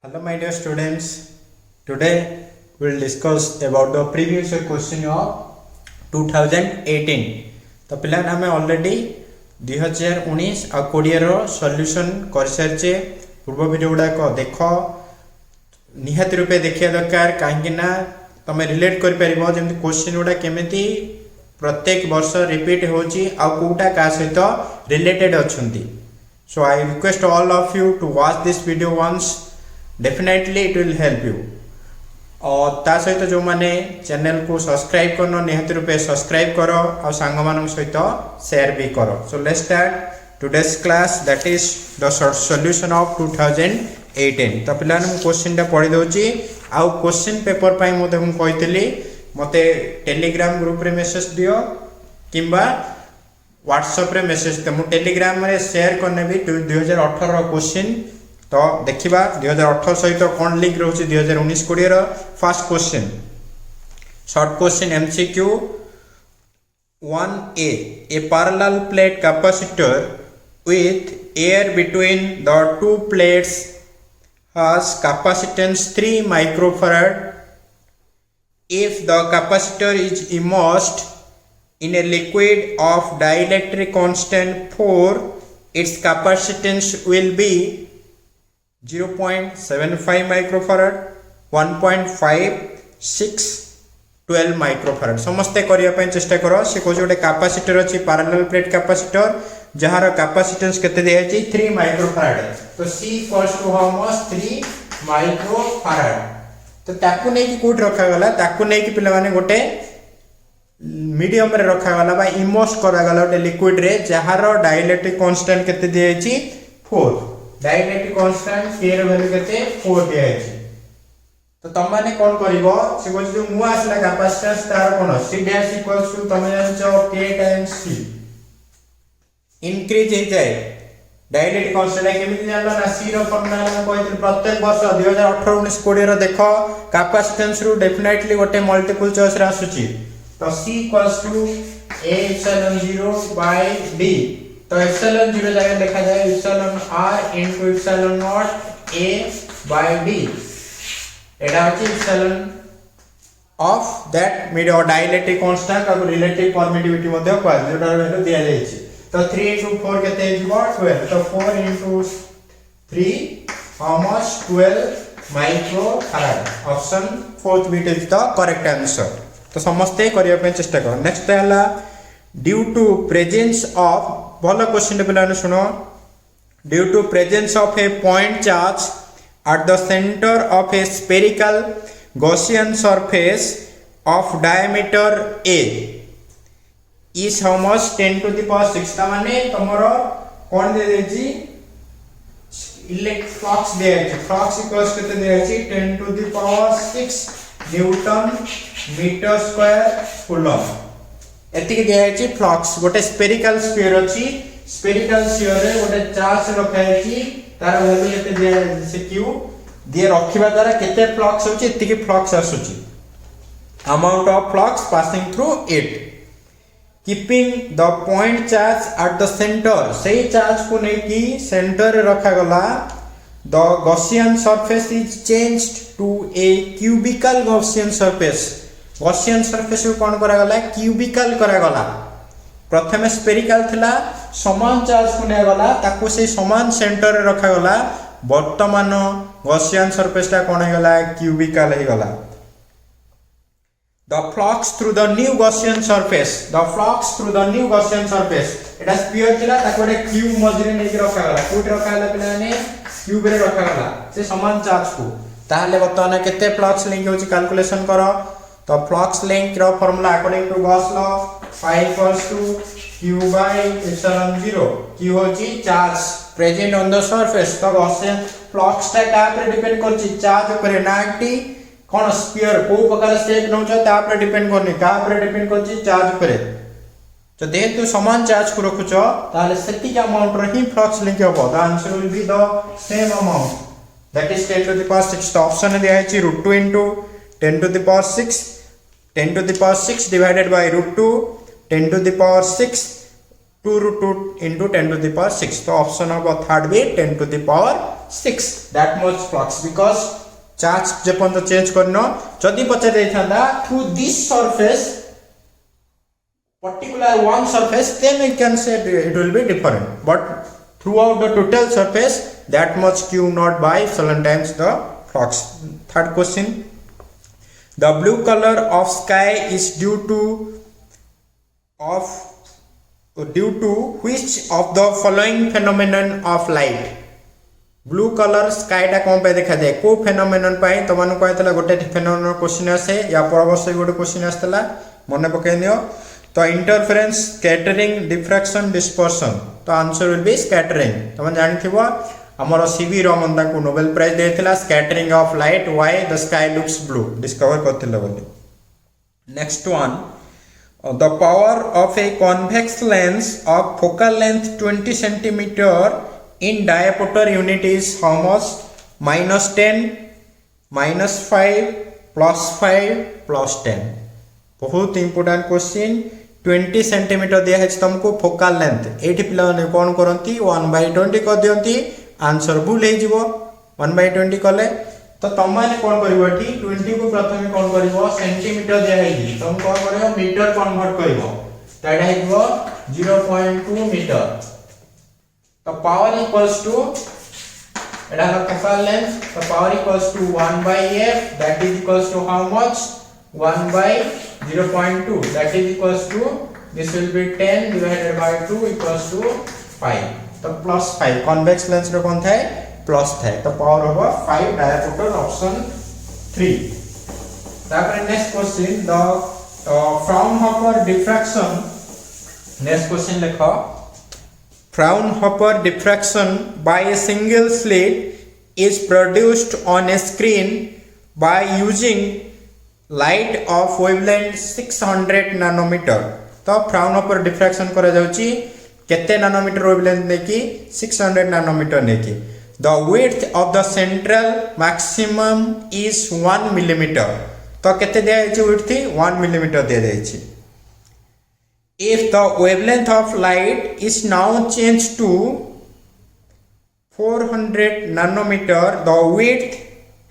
Hello my dear students, today we will discuss about the previous year question of 2018. तो पिला हमें already 2019 आ 20 रो solution कर सारचे पूर्व video गुडा को देखो निहाती रूपे देखिया दरकार काहे ना तमे रिलेट कर परिबो जेमति क्वेश्चन गुडा केमिति प्रत्येक वर्ष रिपीट होची आ कोटा का सहित related अछंती. So I request all of you to watch this video once. Definitely it will help you. और ता सहित जो माने चैनल को सब्सक्राइब करनो निहाती रूपे सब्सक्राइब करो और सांग मानक सहित शेयर भी करो. So let's start today's class, that is the solution of 2018. तो पिला ने क्वेश्चन टा पढि दोची आ क्वेश्चन पेपर पाई मते हम कहितली मते टेलीग्राम ग्रुप रे मेसेज दियो किंबा व्हाट्सएप रे मेसेज त मु टेलीग्राम रे शेयर करने भी 2018 रो क्वेश्चन तो देखिबा 2018 सहित कोन लिंक रहउची 2019 20 रो first question short question MCQ 1a a parallel plate capacitor with air between the two plates has capacitance 3 microfarad. If the capacitor is immersed in a liquid of dielectric constant 4, its capacitance will be 0.75 microfarad, 1.5, 6, 12 microfarad. समस्ते करिया पे चेष्टा करो. से को जोटे capacitor अछि parallel plate capacitor जहार कैपेसिटेंस केते दिया अछि 3 माइक्रोफैराड. तो C equals to how much 3 microfarad. तो ताकू नै कि कोट रखा गला ताकू नै कि पिला माने गोटे मीडियम रे रखा गला बा इमर्स करा गला गोटे लिक्विड रे जहार डाइलेक्ट्रिक कांस्टेंट केते दिया अछि 4. डाइलेक्ट्रिक कांस्टेंट k रो वैल्यू केते 4 दिया अछि. तो तम माने कोन करिवो से को जो मु आसला कैपेसिटेंस तार कोन C डैश इक्वल्स टू तमे जानो k टाइम्स C इंक्रीज हे जाय. डाइलेक्ट्रिक कांस्टेंट केमिति जानलो ना C रो फॉर्मूला हम कहितले प्रत्येक वर्ष 2018 19 20 रो देखो कैपेसिटेंस रो डेफिनेटली गोटे मल्टीपल चॉइस रे आसुची. तो C equals to a epsilon 0 by d. तो एप्सिलॉन 0 जगह लिखा जाए epsilon r into epsilon naught a by d. एटा अछि epsilon of that medium dielectric constant और रिलेटिव परमिटिविटी मध्ये क्वाल जोटा वैल्यू दिया जाय छै. तो 3 into 4 केते हिजबो 12. तो 4 into 3 how much 12 microfarad. Option 4th bit is the correct answer. तो समस्ते करिया पे चेष्टा करो. नेक्स्ट हला ड्यू टू प्रेजेंस ऑफ भलो क्वेश्चन पिलाने सुनो. Due to presence of a point charge at the center of a spherical Gaussian surface of diameter a is how much 10 to the power 6. ता माने तमरो कोन दे देछि इलेक्ट्रिक फ्लक्स दे अछि. Flux equals केते दे अछि 10 to the power 6 newton metre square coulomb. एतिके दे अछि flux गोटे स्फेरिकल स्फीयर अछि. स्फेरिकल स्फीयर रे गोटे चार्ज रखा अछि तार वैल्यू केते दे से q दे रखिबा द्वारा केते फ्लक्स होछि एतिके फ्लक्स आसुछि. Amount of flux passing through it keeping the point charge at the centre. सेही चार्ज को नै कि सेंटर रे रखा गला. The Gaussian surface is changed to a cubical Gaussian surface. Gaussian surface को कोन करा गला क्यूबिकल करा गला. प्रथमे स्फेरिकल थिला समान चार्ज को नै गला ताको से समान सेंटर रे रखा गला. वर्तमान गॉसियन सरफेस ता कोन हे गला क्यूबिकल हे गला. The flux through the new Gaussian surface. The flux through the new Gaussian surface. Etah sphere थिला ताको एक क्यूब मजरे नै कि रखा गला. कोट रखा गला पिलाने क्यूब रे रखा गला से समान चार्ज को. ताहले वर्तमान केते फ्लक्स लिंक होची कैलकुलेशन करो. तो फ्लक्स लिंक रो formula according to Gauss law phi equals to q by epsilon 0. q होची charge present on the surface. तो गॉसियन फ्लक्स ता का पर डिपेंड करची चार्ज ऊपर ना कि कोन स्फीयर को प्रकार शेप नउछ ता पर डिपेंड करनी का पर डिपेंड करची चार्ज ऊपर. तो जेहेतु समान चार्ज को रखुछ ताले सेति का अमाउंट रे ही फ्लक्स लिंक होबो. The answer will be the same amount that is 10 to the power 6. तो ऑप्शन दिया है √2 into 10 to the power 6. 10 to the power 6 divided by √2 10 to the power 6 2 √2 into 10 to the power 6. तो option of third भी 10 to the power 6 that much flux because charge जे पर्यंत change करनो जदी पचे दे थांदा through this surface particular one surface then we can say it will be different but throughout the total surface that much q naught by epsilon times the flux. Third question, the blue color of sky is due to which of the following phenomenon of light? Blue colour sky टा कौन पे देखा जाए को phenomenon पाई तो मानु कहतला गोटे phenomenon question आसे या परवर्ष गोटे क्वेश्चन आस्तला मने पकई नियो तो इंटरफेरेंस स्कैटरिंग डिफ्रैक्शन डिस्पर्शन तो आंसर विल बी स्कैटरिंग तुम जानिथिबो हमर सीवी रमन ताको नोबेल प्राइज देथिला scattering of light why the sky looks blue discover करथिला बोली. Next one, the power of a convex lens of focal length 20 cm in diameter unit is how much? -10, -5, +5, +10. बहुत important question. 20 centimetre दिया है तुमको focal length एठी पिला ने कोन करंती 1/20 कर दियंती आंसर भूल हे जीवो 1/20 कले तो तुम माने कोन करिवो एठी 20 को प्रथमे कोन करिवो सेंटीमीटर दिया है तुम कोन करिवो मीटर कन्वर्ट करिवो तो एटा हेइबो 0.2 मीटर तो पावर इक्वल्स टू एटा फोकल लेंथ तो power equals to 1/f that is equals to how much 1/0.2 that is equals to this will be 10 divided by 2 equals to 5 तो +5 convex lens रो कोन थाए plus थाए तो पावर होबो 5 diameter option 3. तापर next question the Fraunhofer diffraction. Next question लिखो Fraunhofer diffraction by a single slit is produced on a screen by using light of wavelength 600 nanometre. तो Fraunhofer diffraction करा जाउची केते नैनोमीटर वेवलेंथ नेकी 600 nanometre नेकी. The width of the central maximum is 1 millimetre. तो केते दिया जायछि विड्थ 1 मिलीमीटर दिया जायछि. If the wavelength of light is now change to 400 nanometre the width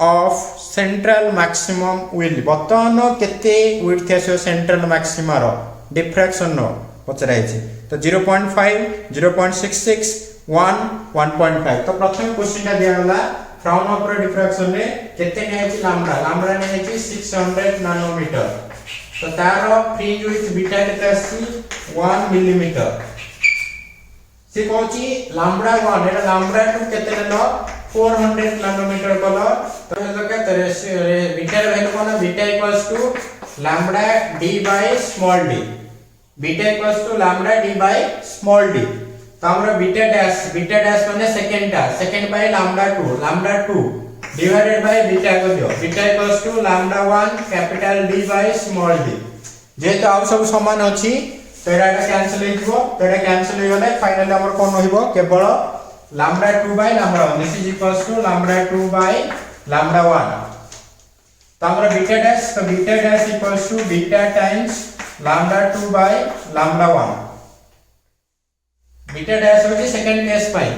of central maximum will बतन केते विड्थ आसो सेंट्रल मैक्सिमा रो डिफ्रैक्शन नो पचराई छी तो 0.5 0.66 1 1.5. तो प्रथम क्वेश्चन ता दिया गला फ्राउनहोफर डिफ्रैक्शन रे केते नै छी लैम्ब्डा नै छी 600 नैनोमीटर तो तारो फ्रिंज विड्थ बीटा केते आसी 1 मिलीमीटर से कहची लैम्ब्डा 1 एटा लैम्ब्डा 2 केते लो 400 नैनोमीटर कलर तो लगा तेरे बीटा वैल्यू कोन beta equals to lambda d by small d beta equals to lambda d by small d तो हमरा बीटा डैश माने second by lambda 2 divided by beta को दियो beta equals to lambda 1 capital d by small d जे तो आ सब समान अछि तो एटा कैंसिल हे जिवो तो एटा कैंसिल हे गले फाइनली हमर कोन होइबो केवल lambda 2 by lambda 1 this is equals to lambda 2 by lambda 1 तो हमरा beta dash equals to beta times lambda 2 by lambda 1 beta dash होची सेकंड केस पाई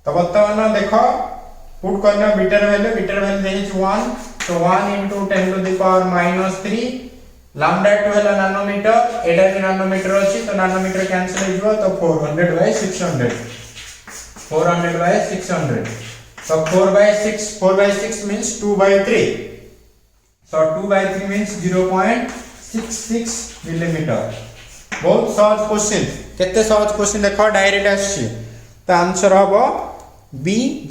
तो वर्तमान देखो पुट करना बीटा वैल्यू देहि 1 तो 1 into 10 to the power -3 lambda 2 हला नैनोमीटर एटा भी नैनोमीटर अछि तो नैनोमीटर कैंसिल हे जिवो तो 400 by 600 by 600 so 4 by 6 means 2 by 3 so 2 by 3 means 0.66 millimeter. बहुत सहज क्वेश्चन केते सहज क्वेश्चन देखो डायरेक्ट आछि तो आंसर हबो B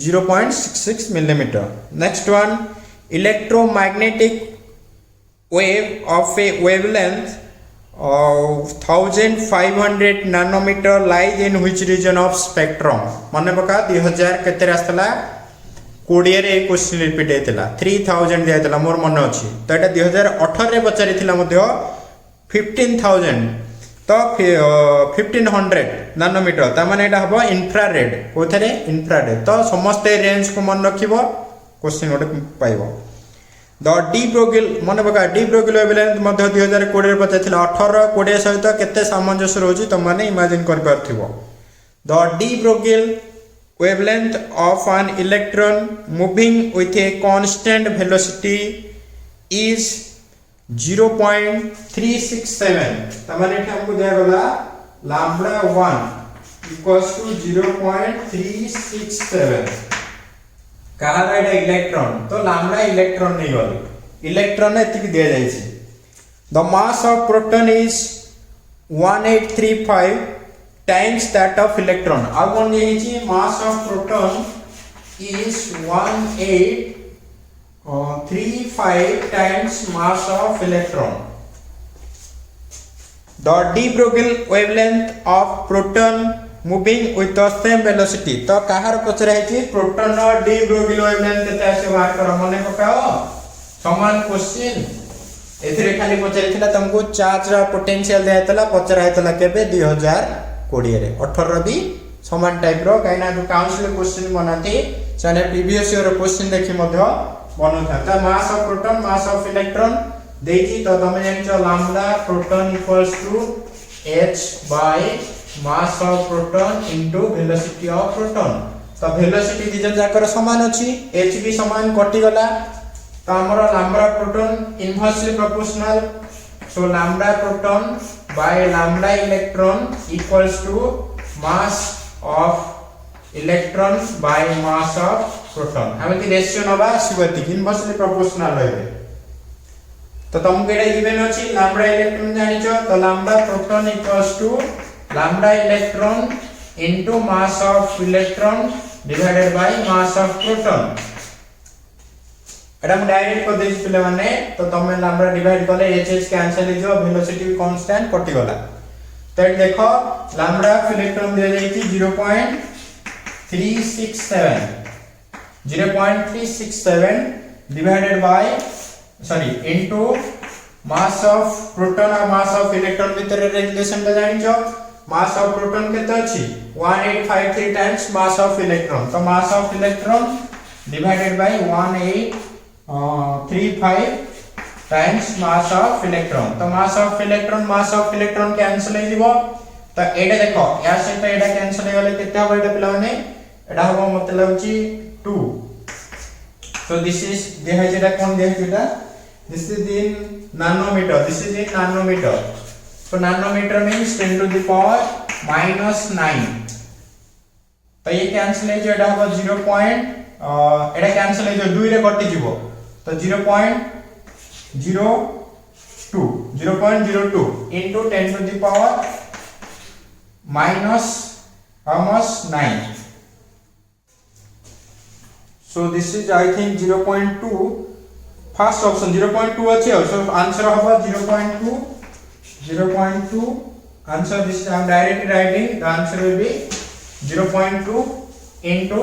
0.66 millimeter. Next one, electromagnetic wave of a wavelength 1500 nanometer lies in which region of spectrum. माने बका 2000 केते रास्तला 20 रे क्वेश्चन रिपीट हेतला 3000 दियातला मोर मन अछि तो एटा 2018 रे पचारि थिला मध्य 15000 तो 1500 नैनोमीटर ता माने एटा हबो इंफ्रारेड कोथरे इंफ्रारेड तो समस्त रेंज को मन रखिबो क्वेश्चन ओटे पाइबो. द डी ब्रोगिल मन बका डी ब्रोगिल वेवलेंथ मध्य 2020 रे पचाथिला 18 20 सहित केते सामंजस्य रहउची त माने इमेजिन कर परथिबो. The de Broglie wavelength of an electron moving with a constant velocity is 0.367 तमाने हमको दिया गला lambda 1 equals to 0.367 कहा गया इलेक्ट्रॉन तो लैम्बडा इलेक्ट्रॉन नहीं गल इलेक्ट्रॉन एतिक दिया जाय छै the mass of proton is 1835 times that of electron अब कोन दिया छै mass of proton is 1835 times mass of electron the de Broglie wavelength of proton moving with the same velocity तो कहार पचरा है प्रोटॉन और डी ब्रोगली वेवलेंथ केते आसे बाहर कर मने पकाओ समान क्वेश्चन एथिरे खाली पचरिथिला तुमको चार्ज रा पोटेंशियल देतला पचरा हेतला केबे 2020 रे 18 भी समान टाइप रो काइना जो काउंसिल क्वेश्चन बनाते चाहे प्रीवियस ईयर क्वेश्चन देखि मध्य बनोथा त mass of proton mass of electron देछि तो तमे जानछो lambda proton equals to h by mass of proton into velocity of proton तो velocity दिजन जाकर समान अछि h भी समान कटि गला तो हमरो lambda proton inversely proportional so lambda proton by lambda electron equals to mass of electron by mass of proton हमति रेशियो नबा सिवति इनवर्सली प्रोपोर्शनल होइबे तो तुमके एटा गिवन अछि लैम्बडा इलेक्ट्रॉन जानिछो तो lambda proton equals to lambda electron into mass of electron divided by mass of proton एटा हम direct कर देछि पिले माने तो तमे लैम्बडा डिवाइड करले h कैंसिल हो जो वेलोसिटी भी कांस्टेंट कटि गला तो देखो लैम्बडा ऑफ इलेक्ट्रॉन दे जाई 0.367 divided by into mass of proton और mass of electron भीतर रिलेशन त जानिछो mass of proton केते अछि 1853 times mass of electron तो mass of electron divided by 1835 times mass of electron तो mass of electron कैंसिल हो जिवो तो एटा देखो या से तो एटा कैंसिल हो गले केते हो एटा पिला माने एटा हो मतलब छी 2 so this is Deha Zeta cone Deha Zeta this is in nanometer so nanometer means 10 to the power minus 9 तो ये कैंसिल हो जेटा हो 0. एटा कैंसिल हो 2 रे कटि जिवो तो 0.02 into 10 to the power minus almost 9 so this is I think 0.2 first option 0.2 अछि so answer होगा 0.2 answer this I am directly writing the answer will be 0.2 into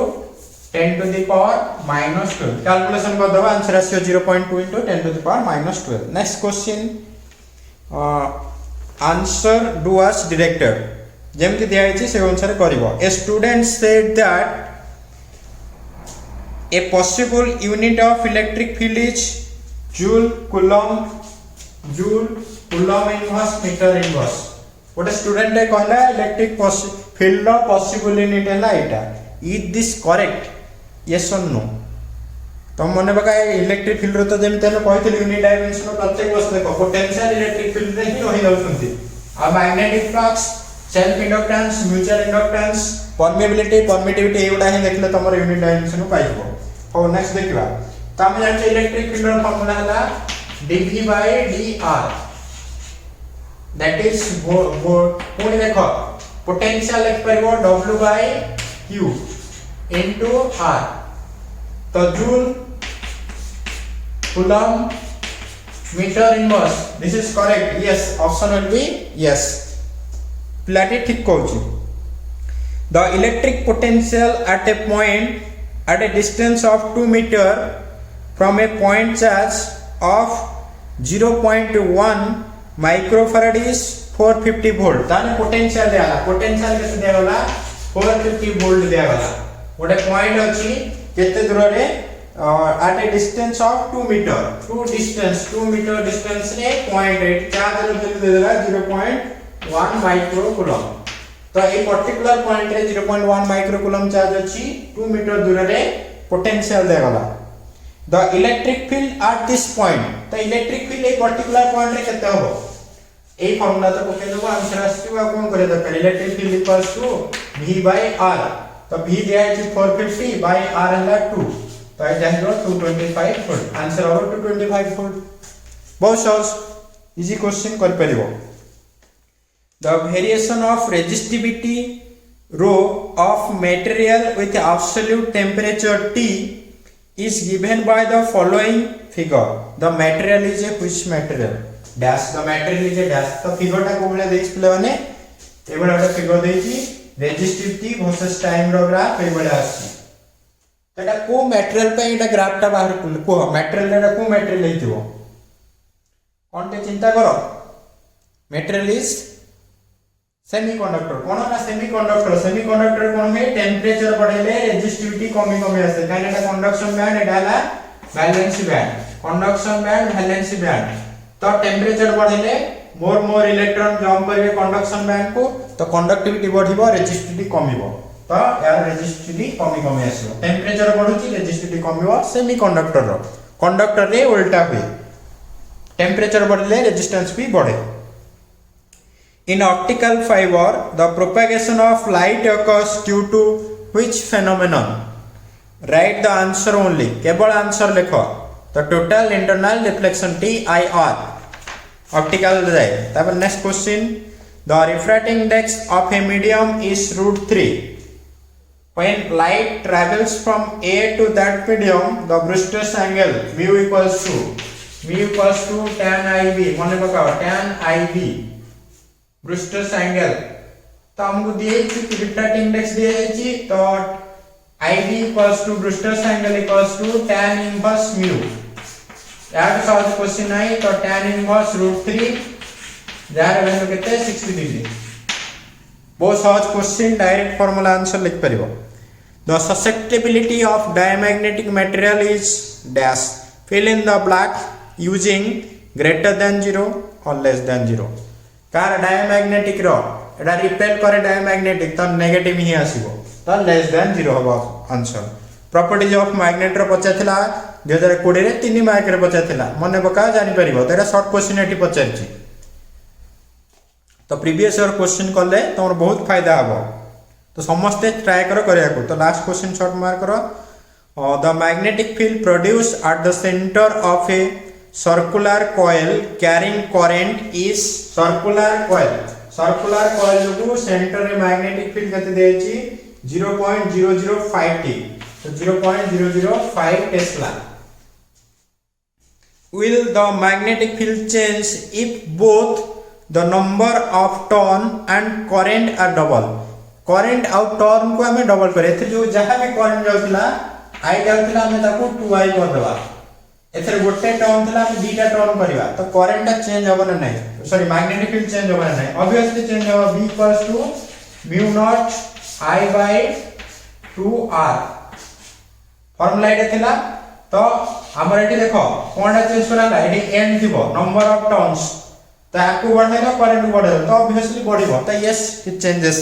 10 to the power minus 12 calculation कर दबा answer आसी 0.2 into 10 to the power minus 12 next question answer do as directed जेमति दिया अछि से अनुसार करिवो a student said that a possible unit of electric field is joule coulomb inverse meter inverse गोटे student ए कहला electric field रो possible unit हैला एटा is this correct yes और no तो मने बका इलेक्ट्रिक फील्ड रो तो जेमते हम कहितली यूनिट डायमेंशन प्रत्येक वस्तु देखो पोटेंशियल इलेक्ट्रिक फील्ड रे ही रहि जाउछंती आ magnetic flux self inductance mutual inductance permittivity एउडा ही देखले तमर यूनिट डायमेंशन पाइबो ओ नेक्स्ट देखिबा त हम जानते इलेक्ट्रिक फील्ड रो फार्मूला हला dV/dr दैट इज कोन देखो पोटेंशियल लिख परबो W/Q into R तो joule coulomb metre inverse this is correct yes option will be yes प्लाटी ठीक कहूची the electric potential at a point at a distance of 2 meter from a point charge of 0.1 microfarad is 450 volt ताने potential देला potential केते देला 450 volt देला गोटे point अछि केते दूर रे at a distance of 2 meter 2 meter distance रे पॉइंट चार्ज रे वैल्यू देला 0.1 माइक्रो कूलम तो ये पर्टिकुलर पॉइंट रे 0.1 माइक्रोकूलम चार्ज अछि 2 मीटर दूर रे पोटेंशियल देगला the electric field at this point तो electric field a particular point रे केते होबो ए फार्मूला तो पके देबो आंसर आसी आ कोन करे दरकार electric field equals to v by r तो v दिया है 450 by r हला 2 तो आई जाहिरो 225 वोल्ट आंसर होबो 225 वोल्ट बहुत सहज इजी क्वेश्चन कर परिबो the variation of resistivity rho of material with absolute temperature T is given by the following figure. The material is a which material? Dash. The material is a dash. तो figure टा कोबले देख पिले माने ए बडा बडा figure देछि resistivity versus time row graph A बडा आछि तो एटा को material पे एटा ग्राफ टा बाहर को material एटा को material हेतिबो कोन ते चिंता करो material is सेमीकंडक्टर कोन ना सेमीकंडक्टर कोन है टेंपरेचर बढ़ेले रेजिस्टिविटी कमी कमी आसे काहे एटा कंडक्शन बैंड एटा हला valency band conduction band valency band तो टेंपरेचर बढ़ेले मोर इलेक्ट्रॉन जंप करबे कंडक्शन बैंड को तो कंडक्टिविटी बढ़िबो रेजिस्टिविटी कमिबो तो यार रेजिस्टिविटी कमी कमी आसीबो टेंपरेचर बढ़ुची रेजिस्टिविटी कमिबो सेमीकंडक्टर रो कंडक्टर रे उल्टा हुए टेंपरेचर बढ़ले रेजिस्टेंस भी बढ़े In optical fiber, the propagation of light occurs due to which phenomenon? Write the answer only. केवल answer लिखो. The total internal reflection TIR. Optical जाए. तब next question. The refracting index of a medium is √3. When light travels from A to that medium, the Brewster's angle mu equals to tan IB. मने पकाओ tan IB. Brewster's angle तो हमको दिए refractive index दिए है तो IB equals to Brewster's angle equals to tan inverse mu यार तो सॉल्व क्वेश्चन है तो tan इनवर्स √3 जार वैल्यू केते 60 डिग्री बहुत सहज क्वेश्चन डायरेक्ट फार्मूला आंसर लिख परिबो the susceptibility of diamagnetic material is dash fill in the blank using greater than 0 और लेस देन 0 कार डायमैग्नेटिक रो एटा रिपेल करे डायमैग्नेटिक तो नेगेटिव ही आसीबो तो लेस देन 0 होबो आंसर प्रॉपर्टीज ऑफ मैग्नेट रो पचा थिला 2020 रे 3 मार्क रे पचा थिला मने बका जानि परिबो तो एटा शॉर्ट क्वेश्चन एटी पचारछि तो प्रीवियस ईयर क्वेश्चन करले तमर बहुत फायदा हबो तो समस्त ट्राई करो करिया को तो लास्ट क्वेश्चन शॉर्ट मार्क करो the magnetic field produce at the centre of A circular coil carrying current is circular coil जो सेंटर रे मैग्नेटिक फील्ड कते देछि 0.005 t तो 0.005 Tesla will the magnetic field change if both the number of turn and current are double current और turn को हमें double करे एथे जो जहां में करंट जाउतला आई जाउतला हमें ताको 2i कर देबा एथरे गोटे टर्न थला हम दुटा टर्न करबा तो करंट चेंज होबो ना नहीं सॉरी मैग्नेटिक फील्ड चेंज होबो ना नहीं ऑब्वियसली चेंज होबो v equals to mu not I by 2r formula एटा थला तो हमर एटी देखो कोनटा चेंज कराला एटी n थिबो नंबर ऑफ टर्न्स तो आपको बढ़ाइलो करंट बढ़ाइलो तो ऑब्वियसली बढ़िबो तो यस इट चेंजेस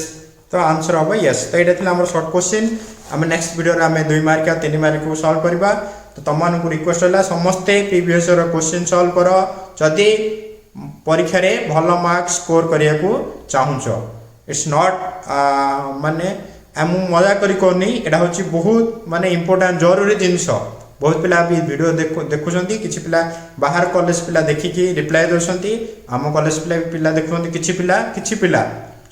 तो आंसर होबो यस तो एटा थला हमर शॉर्ट क्वेश्चन हम नेक्स्ट वीडियो रे हम 2 मार्क या 3 मार्क को सॉल्व करबा तो तमन को रिक्वेस्ट होला समस्त प्रीवियस ईयर क्वेश्चन सॉल्व करो जदी परीक्षा रे भलो मार्क्स स्कोर करिया को चाहुचो इट्स नॉट माने हम मजा करी कोनी एटा होची बहुत माने इंपोर्टेंट जरूरी जिंस बहुत पिला भी वीडियो देखुछंती किछि पिला बाहर कॉलेज पिला देखि कि रिप्लाई दोसंती हम कॉलेज पिला देखुछंती किछि पिला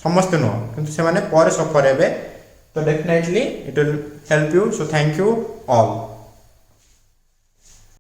समस्त नो किंतु से माने पर सफर हेबे तो definitely it will help you so thank you all